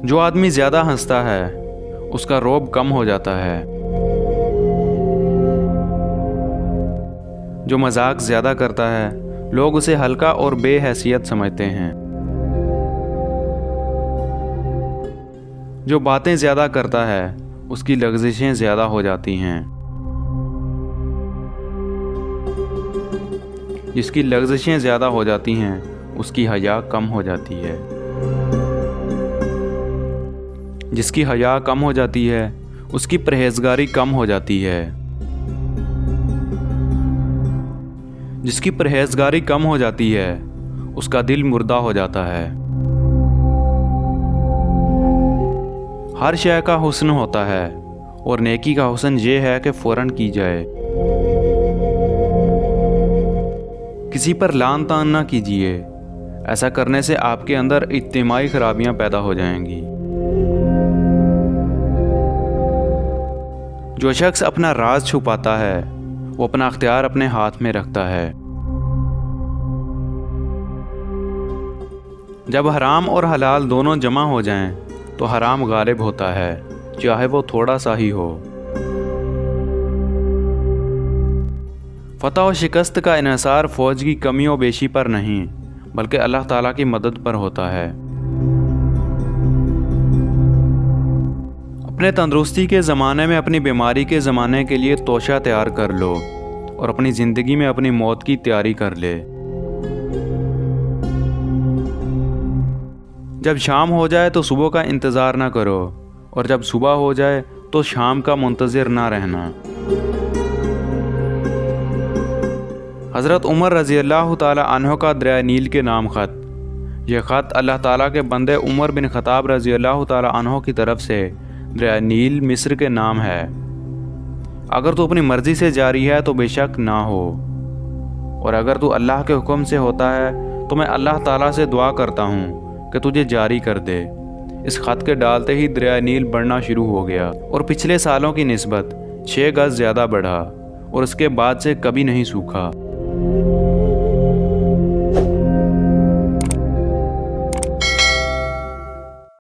جو آدمی زیادہ ہنستا ہے اس کا رعب کم ہو جاتا ہے، جو مذاق زیادہ کرتا ہے لوگ اسے ہلکا اور بے حیثیت سمجھتے ہیں، جو باتیں زیادہ کرتا ہے اس کی لغزشیں زیادہ ہو جاتی ہیں، جس کی لغزشیں زیادہ ہو جاتی ہیں اس کی حیا کم ہو جاتی ہے، جس کی حیا کم ہو جاتی ہے اس کی پرہیزگاری کم ہو جاتی ہے، جس کی پرہیزگاری کم ہو جاتی ہے اس کا دل مردہ ہو جاتا ہے۔ ہر شے کا حسن ہوتا ہے اور نیکی کا حسن یہ ہے کہ فوراً کی جائے۔ کسی پر لعن طعن نہ کیجیے، ایسا کرنے سے آپ کے اندر اجتماعی خرابیاں پیدا ہو جائیں گی۔ جو شخص اپنا راز چھپاتا ہے وہ اپنا اختیار اپنے ہاتھ میں رکھتا ہے۔ جب حرام اور حلال دونوں جمع ہو جائیں تو حرام غالب ہوتا ہے، چاہے وہ تھوڑا سا ہی ہو۔ فتح و شکست کا انحصار فوج کی کمی و بیشی پر نہیں بلکہ اللہ تعالیٰ کی مدد پر ہوتا ہے۔ اپنے تندرستی کے زمانے میں اپنی بیماری کے زمانے کے لیے توشہ تیار کر لو اور اپنی زندگی میں اپنی موت کی تیاری کر لے۔ جب شام ہو جائے تو صبح کا انتظار نہ کرو اور جب صبح ہو جائے تو شام کا منتظر نہ رہنا۔ حضرت عمر رضی اللہ تعالی عنہ کا دریائے نیل کے نام خط۔ یہ خط اللہ تعالیٰ کے بندے عمر بن خطاب رضی اللہ تعالی عنہ کی طرف سے دریائے نیل مصر کے نام ہے۔ اگر تو اپنی مرضی سے جاری ہے تو بے شک نہ ہو، اور اگر تو اللہ کے حکم سے ہوتا ہے تو میں اللہ تعالیٰ سے دعا کرتا ہوں کہ تجھے جاری کر دے۔ اس خط کے ڈالتے ہی دریائے نیل بڑھنا شروع ہو گیا اور پچھلے سالوں کی نسبت 6 گز زیادہ بڑھا اور اس کے بعد سے کبھی نہیں سوکھا۔